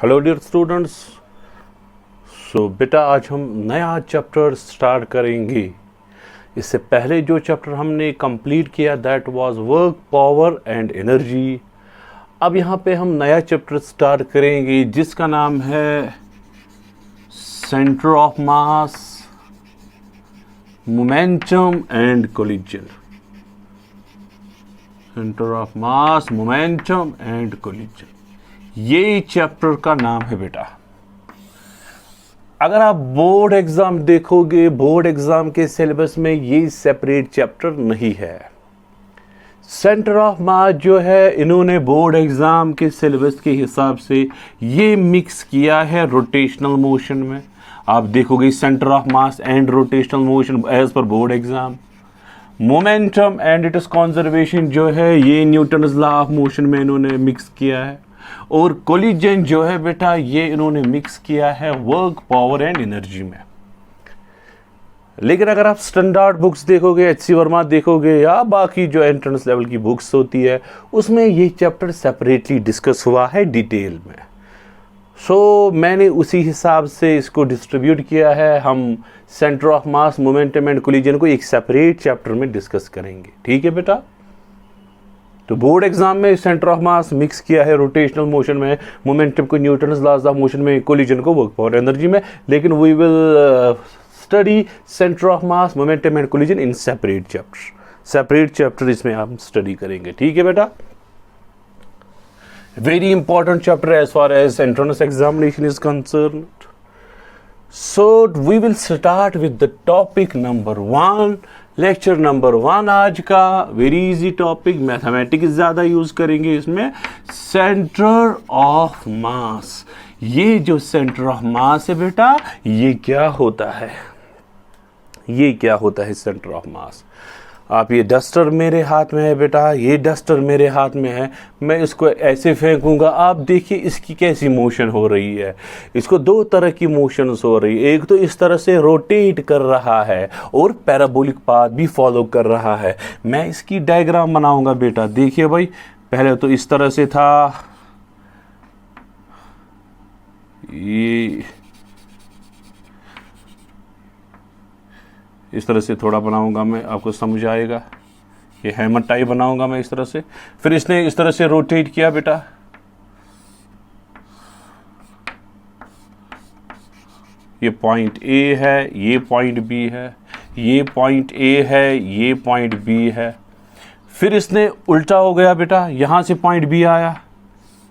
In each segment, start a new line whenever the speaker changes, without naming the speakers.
Hello dear students. बेटा आज हम नया चैप्टर स्टार्ट करेंगे। इससे पहले जो चैप्टर हमने कंप्लीट किया that was work power and energy. अब यहाँ पे हम नया चैप्टर स्टार्ट करेंगे जिसका नाम है centre of mass, momentum and collision. Centre of mass, momentum and collision, ये चैप्टर का नाम है बेटा। अगर आप बोर्ड एग्जाम देखोगे, बोर्ड एग्जाम के सिलेबस में ये सेपरेट चैप्टर नहीं है। सेंटर ऑफ मास जो है इन्होंने बोर्ड एग्जाम के सिलेबस के हिसाब से ये मिक्स किया है रोटेशनल मोशन में। आप देखोगे centre of mass and rotational motion as per board exam. Momentum and its conservation जो है ये न्यूटन्स लॉ ऑफ मोशन में इन्होंने मिक्स किया है। और कोलिजन जो है बेटा ये इन्होंने मिक्स किया है वर्क पावर एंड एनर्जी में। लेकिन अगर आप स्टैंडर्ड बुक्स देखोगे, एच.सी. वर्मा देखोगे या बाकी जो एंट्रेंस लेवल की बुक्स होती है उसमें ये चैप्टर सेपरेटली डिस्कस हुआ है डिटेल में। मैंने उसी हिसाब से इसको डिस्ट्रीब्यूट किया है। हम centre of mass, momentum and collision को एक सेपरेट चैप्टर में डिस्कस करेंगे, ठीक है बेटा। तो बोर्ड एग्जाम में सेंटर ऑफ मास मिक्स किया है रोटेशनल मोशन में, मोमेंटम को न्यूटन्स लॉज ऑफ मोशन में, कोलिजन को वर्क पावर एनर्जी में। लेकिन we will study centre of mass, momentum and collision in separate chapter इसमें हम स्टडी करेंगे, ठीक है बेटा। Very important chapter as far as entrance examination is concerned. We will start with the topic number 1। Lecture number 1 आज का very easy topic, mathematics ज्यादा use करेंगे इसमें। सेंटर ऑफ मास, ये जो सेंटर ऑफ मास है बेटा ये क्या होता है, सेंटर ऑफ मास। आप ये डस्टर मेरे हाथ में है बेटा, ये डस्टर मेरे हाथ में है, मैं इसको ऐसे फेंकूंगा, आप देखिए इसकी कैसी मोशन हो रही है। इसको दो तरह की मोशंस हो रही है, एक तो इस तरह से रोटेट कर रहा है और पैराबोलिक पाथ भी फॉलो कर रहा है। मैं इसकी डायग्राम बनाऊंगा बेटा, देखिए भाई। पहले तो इस तरह से था, ये इस तरह से थोड़ा बनाऊंगा मैं, आपको समझ आएगा। ये हैमर टाइप बनाऊंगा मैं इस तरह से। फिर इसने इस तरह से रोटेट किया बेटा, ये पॉइंट ए है, ये पॉइंट बी है, ये पॉइंट ए है, ये पॉइंट बी है। फिर इसने उल्टा हो गया बेटा, यहां से पॉइंट बी आया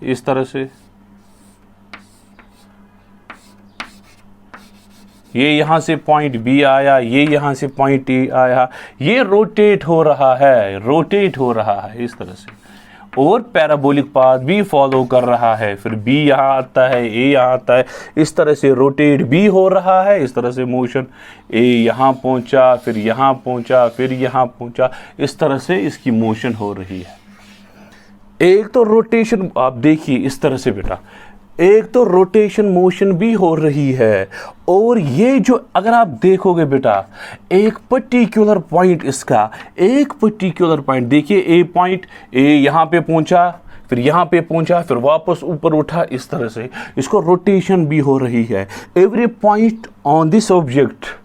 इस तरह से, ये यहां से पॉइंट बी आया, ये यहां से पॉइंट ए आया। ये रोटेट हो रहा है इस तरह से, और पैराबोलिक पाथ भी फॉलो कर रहा है। फिर बी यहां आता है, ए यहां आता है, इस तरह से रोटेट भी हो रहा है, इस तरह से मोशन। ए यहां पहुंचा, फिर यहां पहुंचा, फिर यहां पहुंचा, इस तरह से इसकी मोशन हो रही है। एक तो रोटेशन आप देखिए इस तरह से बेटा, एक तो रोटेशन मोशन भी हो रही है। और ये जो अगर आप देखोगे बेटा, एक पर्टिकुलर पॉइंट, इसका एक पर्टिकुलर पॉइंट देखिए, ए पॉइंट, ए यहां पे पहुंचा, फिर यहां पे पहुंचा, फिर वापस ऊपर उठा, इस तरह से इसको रोटेशन भी हो रही है। Every point on this object,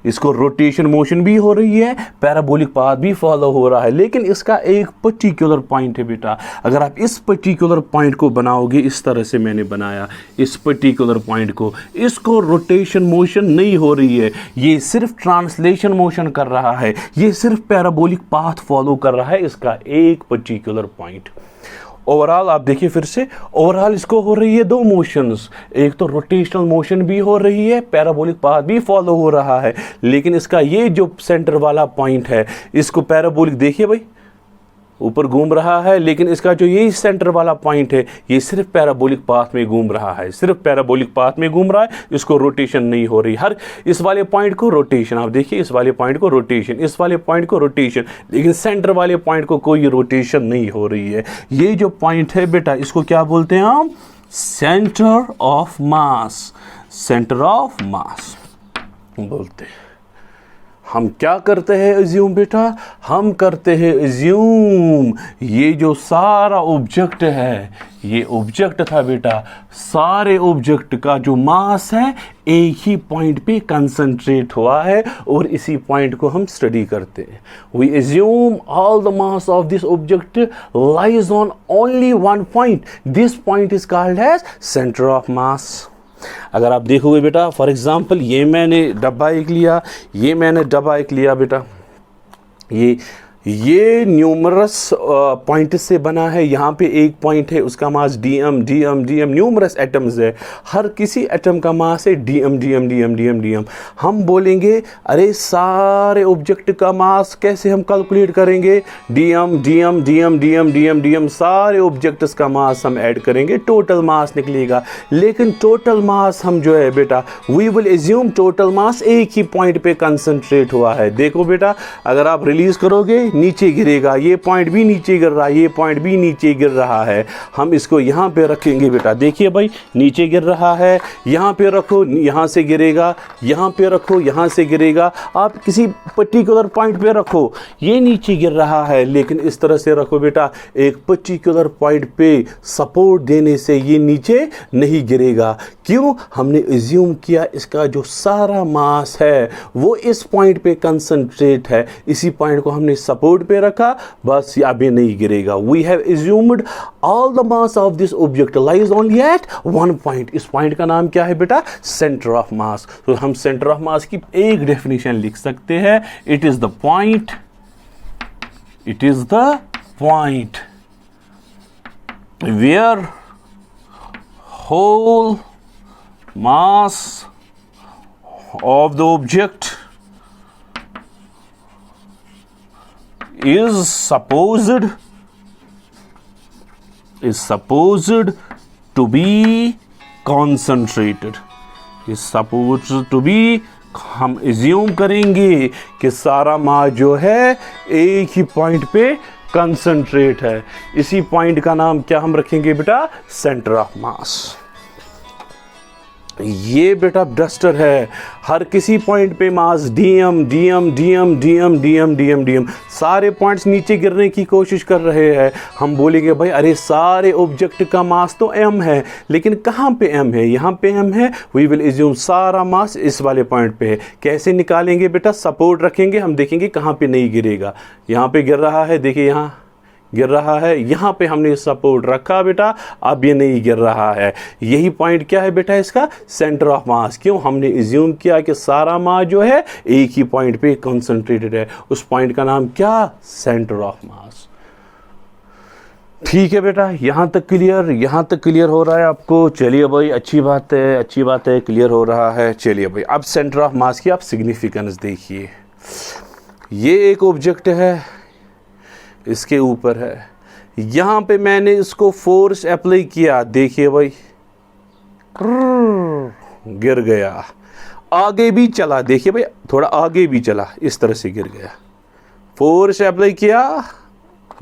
इसको रोटेशन मोशन भी हो रही है, पैराबोलिक पाथ भी फॉलो हो रहा है। लेकिन इसका एक पर्टिकुलर पॉइंट है बेटा, अगर आप इस पर्टिकुलर पॉइंट को बनाओगे, इस तरह से मैंने बनाया इस पर्टिकुलर पॉइंट को, इसको रोटेशन मोशन नहीं हो रही है, ये सिर्फ ट्रांसलेशन मोशन कर रहा है, ये सिर्फ पैराबोलिक पाथ फॉलो कर रहा है, इसका एक पर्टिकुलर पॉइंट। ओवरऑल आप देखिए फिर से, ओवरऑल इसको हो रही है दो मोशंस, एक तो रोटेशनल मोशन भी हो रही है, पैराबोलिक पाथ भी फॉलो हो रहा है। लेकिन इसका ये जो सेंटर वाला पॉइंट है, इसको पैराबोलिक देखिए भाई, ऊपर घूम रहा है, लेकिन इसका जो ये सेंटर वाला पॉइंट है ये सिर्फ पैराबोलिक पाथ में घूम रहा है, सिर्फ पैराबोलिक पाथ में घूम रहा है, इसको रोटेशन नहीं हो रही। हर इस वाले पॉइंट को रोटेशन, आप देखिए इस वाले पॉइंट को रोटेशन, इस वाले पॉइंट को रोटेशन, लेकिन सेंटर वाले पॉइंट को कोई रोटेशन नहीं हो रही है। ये जो पॉइंट है बेटा, इसको क्या बोलते हैं हम? Centre of mass, centre of मास बोलते हैं। हम क्या करते हैं एज्यूम बेटा, हम करते हैं एज्यूम ये जो सारा ऑब्जेक्ट है, ये ऑब्जेक्ट था बेटा, सारे ऑब्जेक्ट का जो मास है एक ही पॉइंट पे कंसंट्रेट हुआ है और इसी पॉइंट को हम स्टडी करते हैं। We assume all the mass of this object lies on only one point, this point is called as centre of mass. अगर आप देखोगे बेटा, फॉर एग्जांपल ये मैंने डब्बा एक लिया, ये मैंने डब्बा एक लिया बेटा, ये न्यूमरस पॉइंट से बना है। यहाँ पे एक पॉइंट है, उसका mass dm dm dm, numerous atoms है, हर किसी एटम का मास है dm dm dm dm dm. हम बोलेंगे अरे सारे ऑब्जेक्ट का मास कैसे हम कैलकुलेट करेंगे, DM dm dm dm dm dm, सारे ऑब्जेक्ट्स का मास हम ऐड करेंगे, टोटल मास निकलेगा। लेकिन टोटल मास हम जो है बेटा, we will assume total mass एक ही पॉइंट पे कंसंट्रेट हुआ है। देखो बेटा, अगर आप रिलीज करोगे नीचे गिरेगा, ये पॉइंट भी नीचे गिर रहा है, ये पॉइंट भी नीचे गिर रहा है। हम इसको यहाँ पे रखेंगे बेटा, देखिए भाई नीचे गिर रहा है, यहाँ पे रखो, यहाँ से गिरेगा, यहाँ पे रखो, यहाँ से गिरेगा। आप किसी पर्टिकुलर पॉइंट पे रखो, ये नीचे गिर रहा है, लेकिन इस तरह से रखो बेटा, एक पर्टिकुलर पॉइंट पे सपोर्ट देने से ये नीचे नहीं गिरेगा। क्यों? हमने एज्यूम किया इसका जो सारा मास है वो इस पॉइंट पे कंसंट्रेट है, इसी पॉइंट को हमने सपोर्ट पे रखा, बस अब ये नहीं गिरेगा। We have assumed all the mass of this object lies only at one point. इस पॉइंट का नाम क्या है बेटा? Centre of mass. तो हम सेंटर ऑफ मास की एक डेफिनेशन लिख सकते हैं, it is the point, it is the point where whole mass of the object is supposed to be concentrated, is supposed to be, हम एज्यूम करेंगे कि सारा मास जो है एक ही पॉइंट पे कंसंट्रेट है। इसी पॉइंट का नाम क्या हम रखेंगे बेटा? Centre of mass. ये बेटा डस्टर है, हर किसी पॉइंट पे mass dm dm dm dm dm dm dm, सारे पॉइंट्स नीचे गिरने की कोशिश कर रहे हैं। हम बोलेंगे भाई अरे सारे ऑब्जेक्ट का मास तो एम है, लेकिन कहाँ पे एम है? यहाँ पे एम है। वी विल एज्यूम सारा मास इस वाले पॉइंट पे है। कैसे निकालेंगे बेटा? सपोर्ट रखेंगे, हम देखेंगे कहाँ पे नहीं गिरेगा। यहाँ पे गिर रहा है, देखिए यहाँ गिर रहा है, यहाँ पे हमने सपोर्ट रखा बेटा, अब ये नहीं गिर रहा है। यही पॉइंट क्या है बेटा इसका? सेंटर ऑफ मास। क्यों? हमने एज्यूम किया कि सारा मास जो है एक ही पॉइंट पे कंसंट्रेटेड है। उस पॉइंट का नाम क्या? सेंटर ऑफ मास। ठीक है बेटा, यहाँ तक क्लियर, यहाँ तक क्लियर हो रहा है आपको? चलिए भाई, अच्छी बात है, अच्छी बात है, क्लियर हो रहा है। चलिए भाई, अब सेंटर ऑफ मास की आप सिग्निफिकेंस देखिए। ये एक ऑब्जेक्ट है, इसके ऊपर है, यहाँ पे मैंने इसको फोर्स अप्लाई किया, देखिए भाई गिर गया, आगे भी चला, देखिए भाई थोड़ा आगे भी चला, इस तरह से गिर गया। फोर्स अप्लाई किया,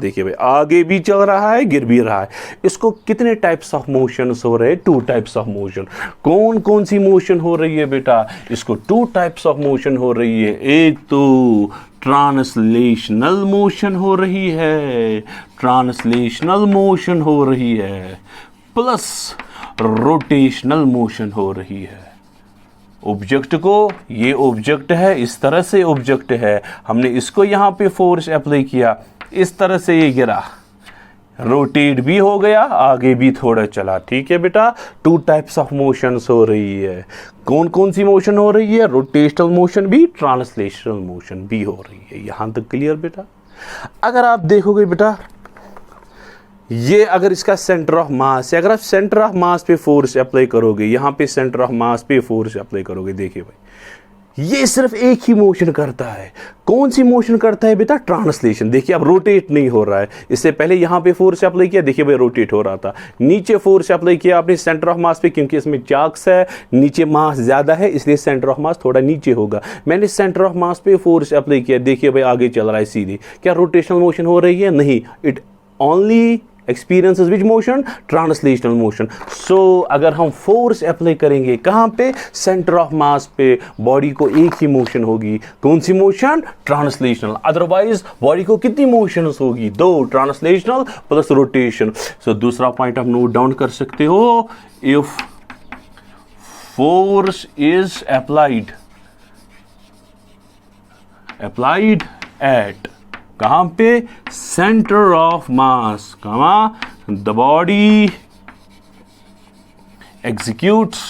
देखिए भाई आगे भी चल रहा है, गिर भी रहा है। इसको कितने टाइप्स ऑफ मोशंस हो रहे हैं? 2 टाइप्स ऑफ मोशन। कौन कौन सी मोशन हो रही है बेटा? इसको 2 टाइप्स ऑफ मोशन हो रही है। एक तो ट्रांसलेशनल मोशन हो रही है, ट्रांसलेशनल मोशन हो रही है, प्लस रोटेशनल मोशन हो रही है। ऑब्जेक्ट को, ये ऑब्जेक्ट है, इस तरह से ऑब्जेक्ट है, हमने इसको यहाँ पे फोर्स अप्लाई किया, इस तरह से ये गिरा, रोटेट भी हो गया, आगे भी थोड़ा चला। ठीक है बेटा, 2 टाइप्स ऑफ मोशंस हो रही है। कौन कौन सी मोशन हो रही है? रोटेशनल मोशन भी, ट्रांसलेशनल मोशन भी हो रही है। यहां तक क्लियर बेटा? अगर आप देखोगे बेटा, ये अगर इसका सेंटर ऑफ मास है, अगर आप सेंटर ऑफ मास पे फोर्स अप्लाई करोगे, यहाँ पे सेंटर ऑफ मास पे फोर्स अप्लाई करोगे, देखिए भाई ये सिर्फ एक ही मोशन करता है। कौन सी मोशन करता है बेटा? ट्रांसलेशन। देखिए अब रोटेट नहीं हो रहा है। इससे पहले यहाँ पे फोर्स अप्लाई किया, देखिए भाई रोटेट हो रहा था। नीचे फोर्स अप्लाई किया आपने सेंटर ऑफ मास पे, क्योंकि इसमें चार्क्स है, नीचे मास ज्यादा है, इसलिए सेंटर ऑफ मास थोड़ा नीचे होगा। मैंने सेंटर ऑफ मास पे फोर्स अप्लाई किया, देखिए भाई आगे चल रहा है सीधे। क्या रोटेशनल मोशन हो रही है? नहीं, it only experiences which motion? Translational motion. So अगर हम फोर्स अप्लाई करेंगे कहाँ पे? सेंटर ऑफ मास पे, बॉडी को एक ही मोशन होगी। कौन सी मोशन? ट्रांसलेशनल। अदरवाइज बॉडी को कितनी मोशंस होगी? 2, ट्रांसलेशनल प्लस रोटेशन। सो दूसरा पॉइंट आप नोट डाउन कर सकते हो, if force is applied eight कहां पे? Centre of mass, the body executes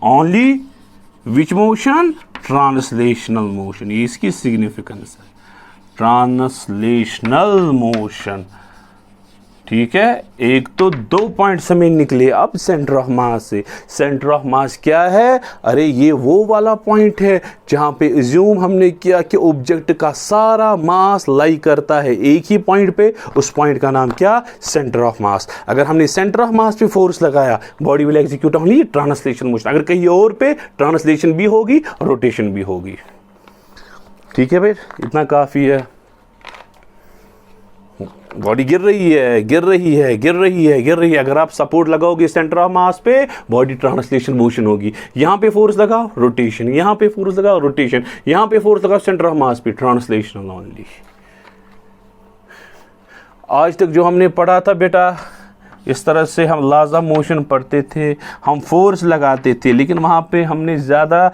only which motion? Translational motion। ये इसकी सिग्निफिकेंस है, ट्रांसलेशनल मोशन। ठीक है, एक तो 2 पॉइंट्स हमें निकले। अब सेंटर ऑफ मास से, सेंटर ऑफ मास क्या है? अरे ये वो वाला पॉइंट है जहां पे अज्यूम हमने किया कि ऑब्जेक्ट का सारा मास लाई करता है एक ही पॉइंट पे। उस पॉइंट का नाम क्या? Centre of mass. अगर हमने सेंटर ऑफ मास पे फोर्स लगाया, body will execute only translation motion. अगर कहीं और पे ट्रांसलेशन भी होगी, रोटेशन भी होगी। ठीक है भाई, इतना काफी है। बॉडी गिर रही है। अगर आप सपोर्ट लगाओगे सेंटर ऑफ मास पे, बॉडी ट्रांसलेशन मोशन होगी। यहां पे फोर्स लगाओ, रोटेशन। यहां पे फोर्स लगाओ, रोटेशन। यहां पे फोर्स लगाओ सेंटर ऑफ मास पे, ट्रांसलेशनल ओनली। आज तक जो हमने पढ़ा था बेटा, इस तरह से हम लाज़म मोशन पढ़ते थे, हम फोर्स लगाते थे, लेकिन वहाँ पे हमने ज़्यादा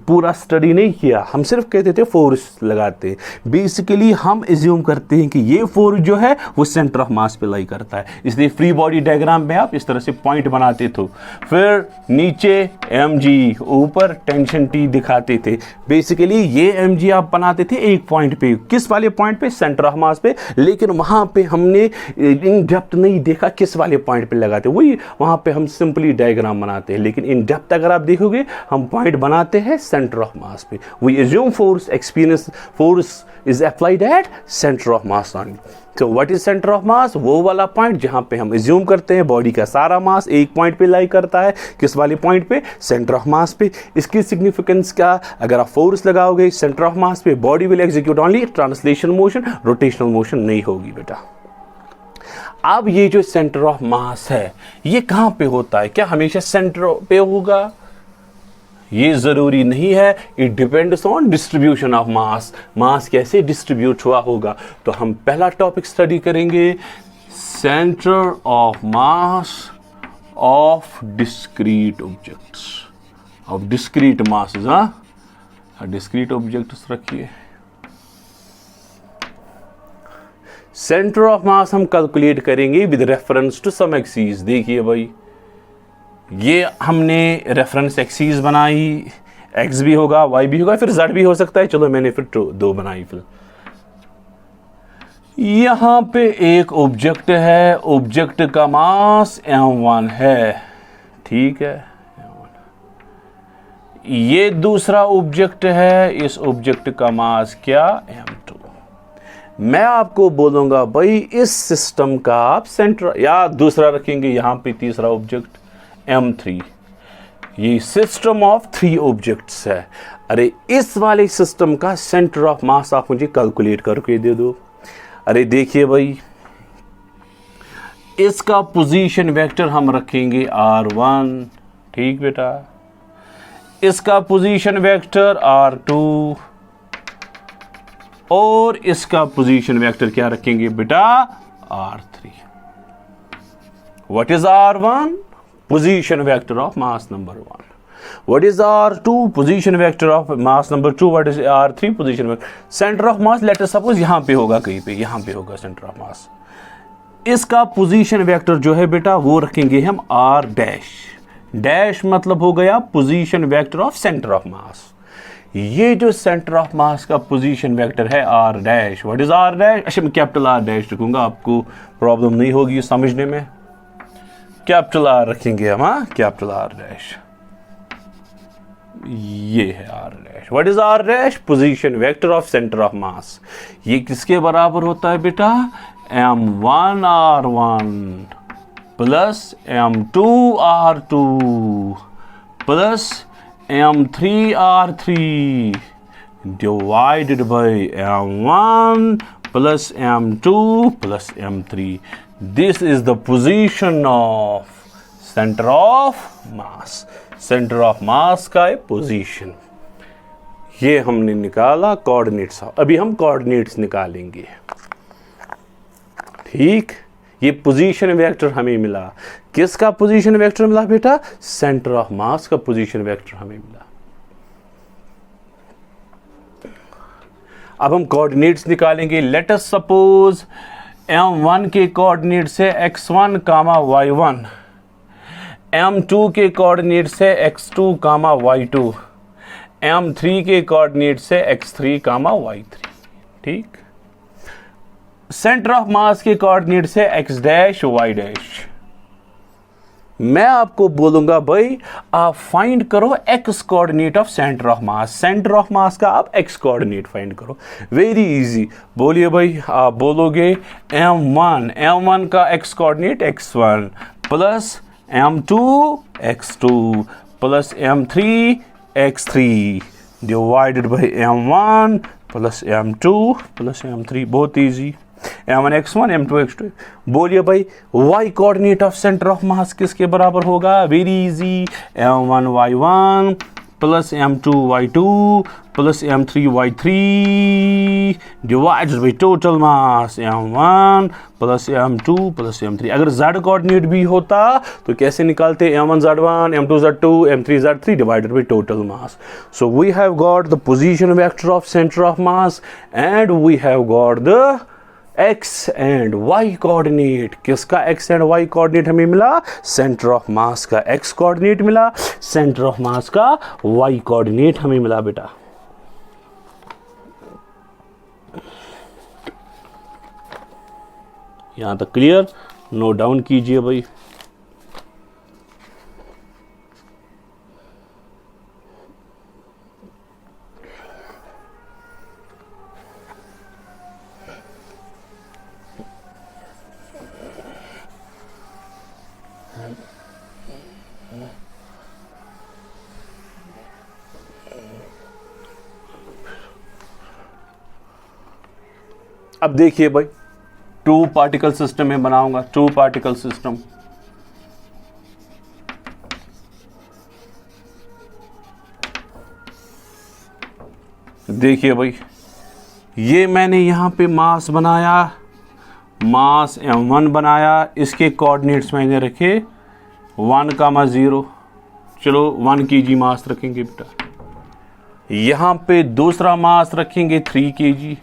पूरा स्टडी नहीं किया। हम सिर्फ कहते थे फोर्स लगाते। बेसिकली हम एज्यूम करते हैं कि ये फोर्स जो है वो सेंटर ऑफ मास पे लाई करता है, इसलिए फ्री बॉडी डायग्राम में आप इस तरह से पॉइंट बनाते थे। फिर नीचे mg, ऊपर टेंशन T दिखाते थे। बेसिकली ये mg आप बनाते थे एक पॉइंट पे। किस वाले पॉइंट पे? सेंटर ऑफ मास पे। लेकिन वहाँ पे हमने डेप्थ नहीं देखा किस वाले पॉइंट पे लगाते। वही वहां पे हम सिंपली डायग्राम बनाते हैं, लेकिन इन डेप्थ अगर आप देखोगे हम पॉइंट बनाते हैं सेंटर ऑफ मास पे। We assume force is applied at centre of mass only. तो what is centre of mass? वो वाला पॉइंट जहां पे हम एज्यूम करते हैं बॉडी का सारा मास एक पॉइंट पे लाई करता है। किस वाले पॉइंट पे? सेंटर ऑफ मास पे। इसकी सिग्निफिकेंस क्या? अगर आप फोर्स लगाओगे सेंटर ऑफ मास पे, body will execute only translation motion, rotational motion नहीं होगी बेटा। अब ये जो सेंटर ऑफ मास है ये कहां पे होता है? क्या हमेशा सेंटर पे होगा? ये जरूरी नहीं है। It depends on distribution of mass. Mass कैसे डिस्ट्रीब्यूट हुआ होगा। तो हम पहला टॉपिक स्टडी करेंगे, centre of mass of discrete objects, of discrete masses. Discrete objects रखिए। सेंटर ऑफ मास हम कैलकुलेट करेंगे with reference to some axis. देखिए भाई, ये हमने रेफरेंस एक्सीस बनाई, एक्स भी होगा, वाई भी होगा, फिर जेड भी हो सकता है। चलो मैंने फिर 2 बनाई। फिर यहां पे एक ऑब्जेक्ट है, ऑब्जेक्ट का मास m1 है। ठीक है, ये दूसरा ऑब्जेक्ट है, इस ऑब्जेक्ट का मास क्या? m2। मैं आपको बोलूंगा भाई इस सिस्टम का आप सेंटर या दूसरा रखेंगे, यहां पे तीसरा ऑब्जेक्ट m3। ये सिस्टम ऑफ 3 ऑब्जेक्ट्स है। अरे इस वाले सिस्टम का सेंटर ऑफ मास आप मुझे कैलकुलेट करके दे दो। अरे देखिए भाई, इसका पोजीशन वेक्टर हम रखेंगे r1। ठीक बेटा, इसका पोजीशन वेक्टर r2 और इसका पोजीशन वेक्टर क्या रखेंगे बेटा? r3। What is r1? Position vector of mass number 1। What is r2? Position vector of mass number 2। What is r3? Position vector. Centre of mass let us suppose यहां पे होगा, कहीं पे यहां पे होगा सेंटर ऑफ मास। इसका पोजीशन वेक्टर जो है बेटा वो रखेंगे हम r डैश। डैश मतलब हो गया position vector of centre of mass. ये जो सेंटर ऑफ मास का पोजीशन वेक्टर है r dash. What is r dash? अच्छा मैं कैपिटल R डैश रखूंगा, आपको प्रॉब्लम नहीं होगी समझने में। कैपिटल R रखेंगे हम, कैपिटल R डैश। ये है r dash. What is r dash? Position vector of centre of mass. ये किसके बराबर होता है बेटा? m1 r1 plus m2 r2 plus m3 r3 divided by m1 plus m2 plus m3. This is the position of center of mass. Center of mass का है position. ये हमने निकाला कोऑर्डिनेट्स. अभी हम कोऑर्डिनेट्स निकालेंगे. ठीक, ये पोजीशन वेक्टर हमें मिला. किसका पोजीशन वेक्टर मिला बेटा? सेंटर ऑफ मास का पोजीशन वेक्टर हमें मिला. अब हम कोऑर्डिनेट्स निकालेंगे. लेट अस सपोज m1 के कोऑर्डिनेट से x1 कामा y1, m2 के कोऑर्डिनेट से x2 कामा y2, m3 के कोऑर्डिनेट से x3 कामा y3. ठीक, सेंटर ऑफ मास के कोऑर्डिनेट से x डैश y डैश. मैं आपको बोलूंगा भाई आप फाइंड करो x coordinate of centre of mass. Centre of mass का आप x कोऑर्डिनेट फाइंड करो. Very easy. बोलिए भाई. आप बोलोगे m1 का x coordinate x1 plus m2 x2 plus m3 x3 divided by m1 plus m2 plus m3. बहुत easy. m1 x1 m2 x2. बोलिए भाई y coordinate of centre of मास किसके बराबर होगा? Very easy. m1 y1 plus m2 y2 plus m3 y3 divided by total mass m1 plus m2 plus m3. अगर z coordinate भी होता तो कैसे निकालते? m1 z1 m2 z2 m3 z3 divided by total mass. So we have got the position vector of centre of mass and we have got the x and y coordinate. किसका x and y coordinate हमें मिला? Centre of mass का x coordinate मिला, centre of mass का y coordinate हमें मिला बेटा. यहां तक क्लियर? नोट डाउन कीजिए भाई. अब देखिए भाई, टू पार्टिकल सिस्टम में बनाऊंगा. Two particle system. देखिए भाई, ये मैंने यहां पे मास बनाया, मास m1 बनाया. इसके कोऑर्डिनेट्स मैंने रखे 1,0. चलो 1 kg मास रखेंगे बेटा. यहां पे दूसरा मास रखेंगे 3 kg.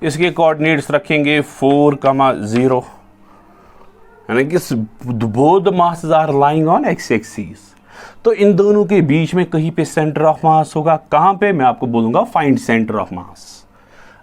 इसके कोऑर्डिनेट्स रखेंगे 4,0. यानी कि both masses are lying on x axis. तो इन दोनों के बीच में कहीं पे सेंटर ऑफ मास होगा. कहां पे? मैं आपको बोलूंगा फाइंड सेंटर ऑफ मास.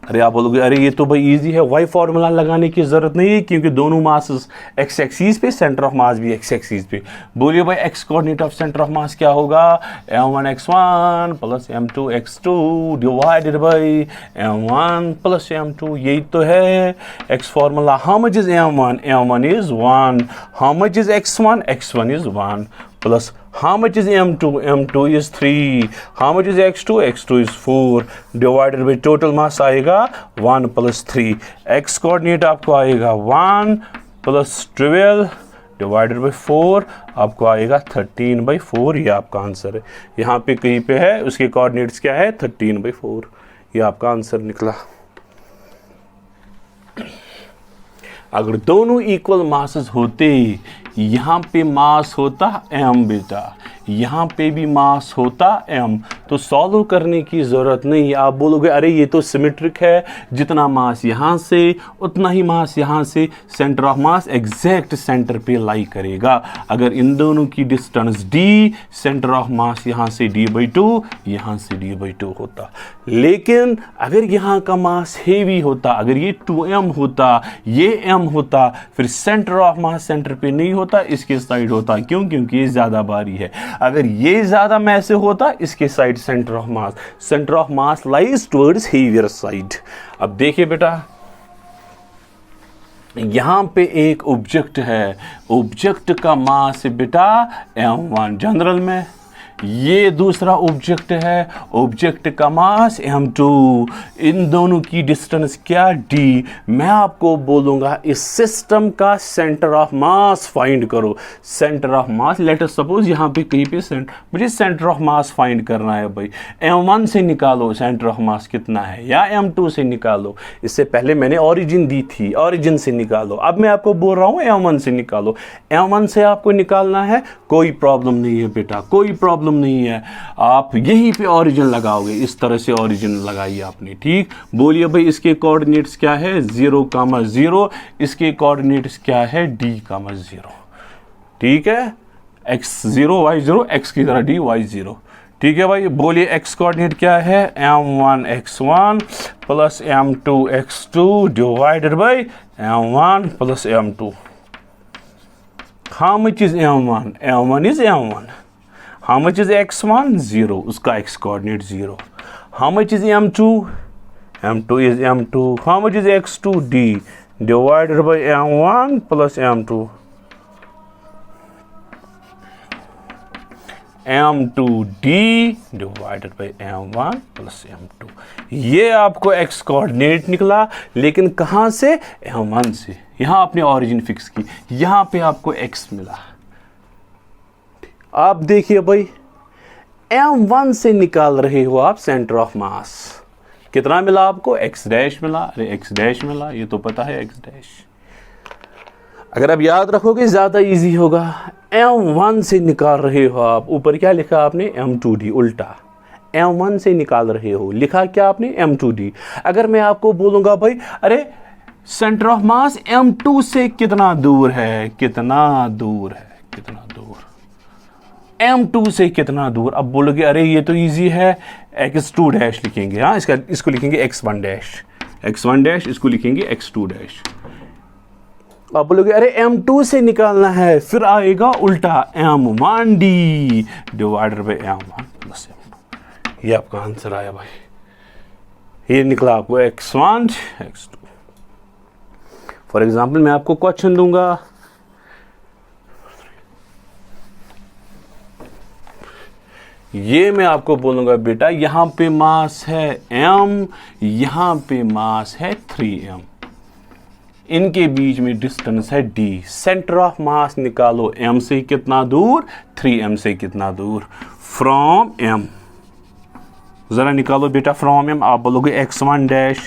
अरे आप बोलोगे अरे ये तो भाई इजी है, वाई फॉर्मूला लगाने की जरूरत नहीं है क्योंकि दोनों मासेस एक्स एक्सिस पे, सेंटर ऑफ मास भी एक्स एक्सिस पे. बोलिए भाई x coordinate of centre of मास क्या होगा? m1 x1 plus m2 x2 divided by m1 plus m2. यही तो है x formula. How much is m1? m1 is 1. How much is x1? x1 is 1 plus how much is m2? m2 is 3. how much is x2? x2 is 4 divided by total mass आएगा 1 plus 3. x coordinate आपको आएगा 1 plus 12 divided by 4 आपको आएगा 13/4. ये आपका answer है. यहाँ पे कहीं पे है, उसके कोऑर्डिनेट्स क्या है? 13/4. ये आपका आंसर निकला. अगर दोनों इक्वल मासेस होते, यहाँ पे मास होता m बेटा, यहाँ पे भी मास होता m, तो सॉल्व करने की ज़रूरत नहीं. आप बोलोगे अरे ये तो सिमेट्रिक है, जितना मास यहाँ से उतना ही मास यहाँ से. Centre of mass exact centre पे लाई करेगा. अगर इन दोनों की डिस्टेंस d, सेंटर ऑफ मास यहाँ से d/2, यहाँ से d/2 होता. लेकिन अगर यहाँ का मास हेवी होता, अगर ये 2m होता, ये m होता, फिर सेंटर ऑफ मास सेंटर पे नहीं होता, इसके साइड होता. क्यों? क्योंकि ये ज़्यादा भारी है. अगर ये ज़्यादा मैस से होता, इसके side centre of mass. Centre of mass lies towards heavier side. अब देखिए बेटा, यहां पे एक ऑब्जेक्ट है, ऑब्जेक्ट का मास है बेटा m1 जनरल में. ये दूसरा ऑब्जेक्ट है, ऑब्जेक्ट का मास m2, इन दोनों की डिस्टेंस क्या d। मैं आपको बोलूँगा इस सिस्टम का सेंटर ऑफ मास फाइंड करो। Centre of mass, let us suppose यहाँ पे कहीं पे मुझे सेंटर ऑफ मास फाइंड करना है भाई। m1 से निकालो सेंटर ऑफ मास कितना है, या m2 से निकालो। इससे पहले मैंने ओरिजिन दी थी, ओरिजिन से निकालो। अब मैं आपको बोल रहा हूँ m1 से निकालो। m1 से आपको निकालना है, कोई प्रॉब्लम नहीं है बेटा, कोई प्रॉब्लम नहीं है। आप यहीं पे ओरिजिन लगाओगे, इस तरह से ओरिजिन लगाइए आपने, ठीक। बोलिए भाई इसके कोऑर्डिनेट्स क्या है, 0,0। इसके कोऑर्डिनेट्स क्या है, d,0, ठीक है। x0 y0, x की तरह d y0, ठीक है भाई। बोलिए x कोऑर्डिनेट क्या है, m1 x1 plus m2 x2 divided by m1 plus m2। How much is m1? m1 is m1. How much is x1? 0, उसका x coordinate 0। How much is m2? m2 is m2. How much is x2? d divided by m1 plus m2। m2d divided by m1 plus m2। ये आपको x coordinate निकला, लेकिन कहाँ से, m1 से। यहाँ आपने ओरिजिन फिक्स की, यहाँ पे आपको x मिला। आप देखिए भाई m1 से निकाल रहे हो आप सेंटर ऑफ मास, कितना मिला आपको, x डैश मिला। अरे x डैश मिला, ये तो पता है x डैश। अगर आप याद रखोगे ज़्यादा इजी होगा। m1 से निकाल रहे हो आप, ऊपर क्या लिखा आपने, m2d, उल्टा m1 से निकाल रहे हो, लिखा क्या आपने, m2d। अगर मैं आपको बोलूँगा भाई अरे सेंटर ऑफ मास m2 से कितना दूर है, कितना दूर है, कितना दूर, m2 से कितना दूर। अब बोलोगे अरे ये तो इजी है, x2 डैश लिखेंगे, हाँ इसको लिखेंगे x1 डैश, x1 डैश, इसको लिखेंगे x2 डैश। आप बोलोगे अरे m2 से निकालना है, फिर आएगा उल्टा, m1d divided by m1 plus m2। ये आपका आंसर आया भाई, ये निकला आपको x1 x2। फॉर एग्जाम्पल मैं आपको क्वेश्चन दूंगा, ये मैं आपको बोलूंगा बेटा यहां पे मास है m, यहां पे मास है 3m, इनके बीच में डिस्टेंस है d। सेंटर ऑफ मास निकालो, m से कितना दूर, 3m से कितना दूर, फ्रॉम m। जरा निकालो बेटा फ्रॉम m। आप बोलोगे x1 डैश,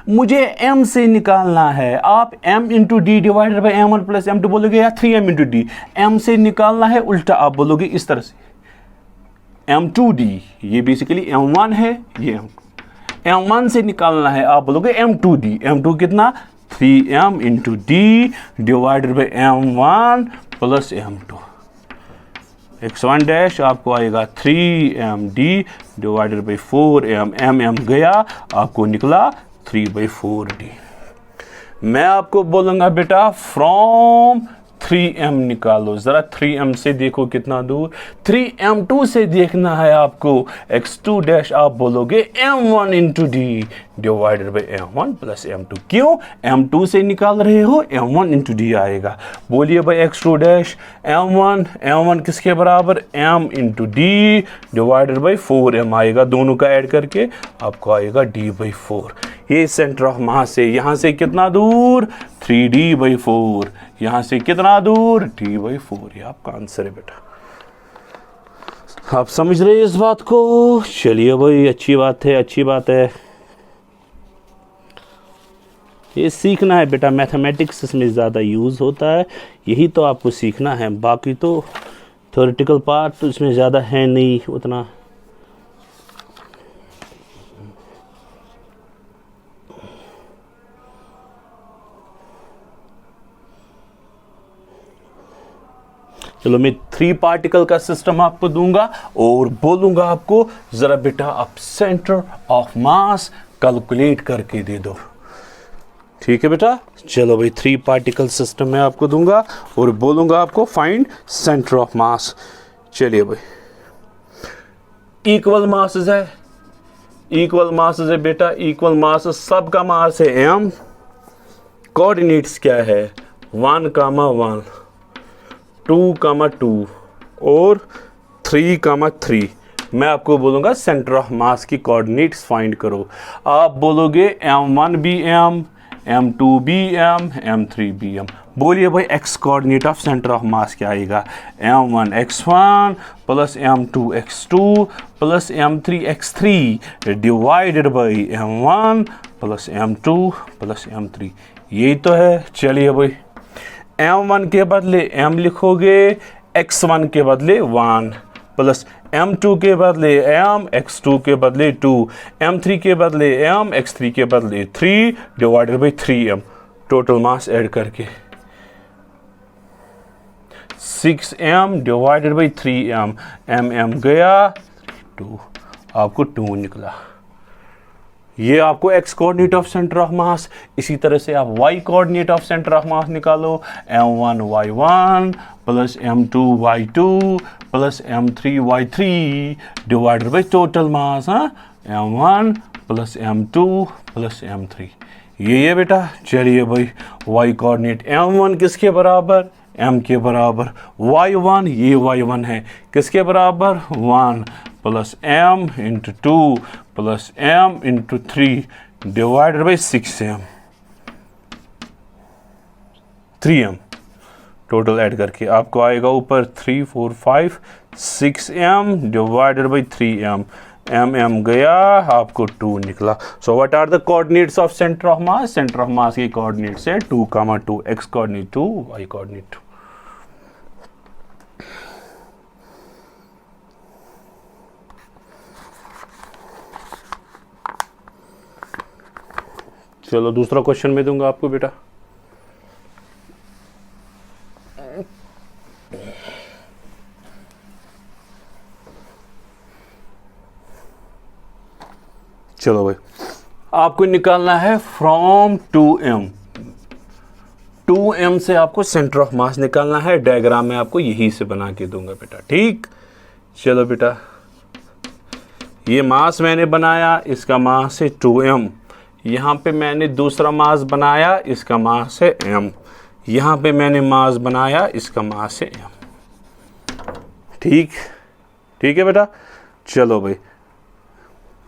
मुझे m से निकालना है। आप m into D divided by m1 plus m2 बोलोगे, या 3m इंटू डी। m से निकालना है उल्टा, आप बोलोगे इस तरह से, m2d, ये बेसिकली m1 है, ये m2। m1 से निकालना है, आप बोलोगे m2d, m2 कितना, 3m into D divided by m1 plus m2। x1 dash आपको आएगा 3md divided by 4m, m गया, आपको निकला 3/4d। मैं आपको बोलूँगा बेटा फ्रॉम 3m निकालो। ज़रा 3m से देखो कितना दूर, 3m2 से देखना है आपको, x2 डैश आप बोलोगे m1 into D divided by m1 plus m2। क्यों, m2 से निकाल रहे हो, m1 इंटू डी आएगा। बोलिए भाई x2 डैश m1 किसके बराबर, m into D divided by 4m आएगा, दोनों का ऐड करके आपको आएगा d/4। ये सेंटर ऑफ मास से यहाँ से कितना दूर, 3d/4, यहाँ से कितना दूर, d/4। ये आपका आंसर है बेटा। आप समझ रहे हैं इस बात को? चलिए भाई, अच्छी बात है, अच्छी बात है। ये सीखना है बेटा, मैथमेटिक्स इसमें ज़्यादा यूज़ होता है, यही तो आपको सीखना है। बाकी तो थ्योरेटिकल पार्ट तो इसमें ज़्यादा है नहीं उतना। चलो मैं 3 पार्टिकल का सिस्टम आपको दूंगा और बोलूंगा आपको जरा बेटा आप सेंटर ऑफ मास कैलकुलेट करके दे दो। ठीक है बेटा, चलो भाई 3 पार्टिकल सिस्टम में आपको दूंगा और बोलूंगा आपको फाइंड सेंटर ऑफ मास। चलिए भाई, इक्वल मासेस है, इक्वल मासेस है बेटा, इक्वल मासेस, सबका मास है m। कोऑर्डिनेट्स क्या है, 1, 1, 2, 2 और 3,3। मैं आपको बोलूँगा सेंटर ऑफ मास की कोऑर्डिनेट्स फाइंड करो। आप बोलोगे M1 भी M, M2 भी M, M3 भी M। बोलिए भाई x coordinate of centre of मास क्या आएगा? M1 x1 plus M2 x2 plus M3 x3 divided by M1 plus M2 plus M3। यही तो है। चलिए भाई M1 के बदले M लिखोगे, x1 के बदले 1 प्लस M2 के बदले M, x2 के बदले 2, M3 के बदले M, x3 के बदले 3 divided by 3M। Total mass add करके 6M divided by 3M। M गया 2, आपको 2 निकला। ये आपको x coordinate of centre of mass. इसी तरह से आप y coordinate of centre of mass निकालो। M1 y1 plus M2 y2 plus M3 y3 divided by total mass. M1 plus M2 plus M3। ये है बेटा। चलिए भाई वाई कोऑर्डिनेट M1 किसके बराबर? M के बराबर। y1 ये y1 है किसके बराबर? 1 plus M into 2 plus M into 3 divided by 6M 3M। Total add करके आपको आएगा ऊपर 3 4 5 6M divided by 3M। M गया, आपको 2 निकला। So what are the coordinates of centre of mass? Centre of mass की कोऑर्डिनेट्स है 2, 2, एक्स कोऑर्डिनेट 2, वाई कोऑर्डिनेट 2। चलो दूसरा क्वेश्चन मैं दूंगा आपको बेटा। चलो भाई आपको निकालना है फ्रॉम 2M। 2M से आपको सेंटर ऑफ मास निकालना है। डायग्राम में आपको यही से बना के दूंगा बेटा। ठीक, चलो बेटा ये मास मैंने बनाया, इसका मास है 2M। यहाँ पे मैंने दूसरा मास बनाया, इसका मास है M। यहाँ पे मैंने मास बनाया, इसका मास है M। ठीक, ठीक है बेटा। चलो भाई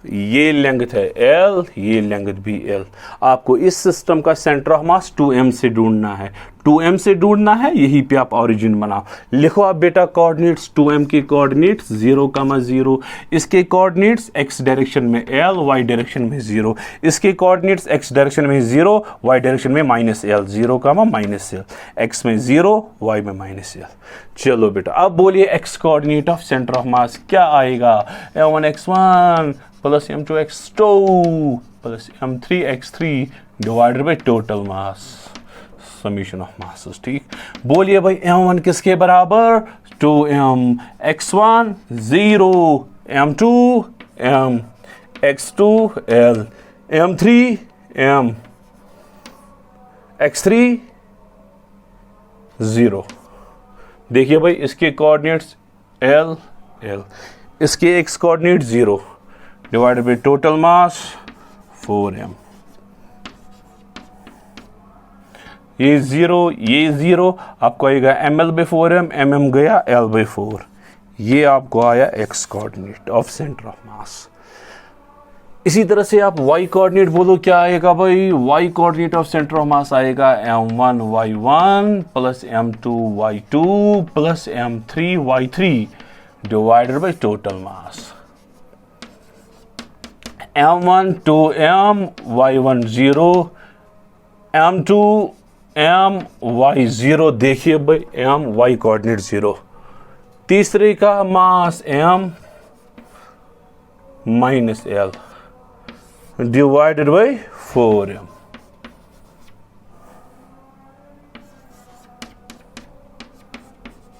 ये लेंथ है L, ये लेंथ भी L। आपको इस सिस्टम का सेंटर ऑफ मास 2M से ढूंढना है। 2M से ढूंढना है, यहीं पे आप ओरिजिन बनाओ। लिखो आप बेटा कोऑर्डिनेट्स। 2M के कोऑर्डिनेट्स 0,0। इसके कोऑर्डिनेट्स x डायरेक्शन में L, y डायरेक्शन में 0। इसके कोऑर्डिनेट्स x डायरेक्शन में 0, y डायरेक्शन में -L। 0,-L। x में 0, y में -L। चलो बेटा अब बोलिए x coordinate of centre of मास क्या आएगा? M1 x1 plus M2 x2 plus M3 x3 divided by total mass, summation of masses. ठीक, बोलिए भाई M1 किसके बराबर? 2M, x1 0, M2 M, x2 L, M3 M, x3 0। देखिए भाई इसके कोऑर्डिनेट्स L, L, इसके x coordinate 0 divided by total mass 4M। ये 0 आपको आएगा ml/4M, mm गया L/4। ये आपको आया x coordinate of centre of mass. इसी तरह से आप y कोऑर्डिनेट बोलो क्या आएगा भाई? y coordinate of centre of मास आएगा M1 y1 plus M2 y2 plus M3 y3 divided by total mass. M1 2M, y1 0, M2 M, y 0। देखिए भाई M, y कोऑर्डिनेट 0। तीसरे का मास M -L divided by 4M।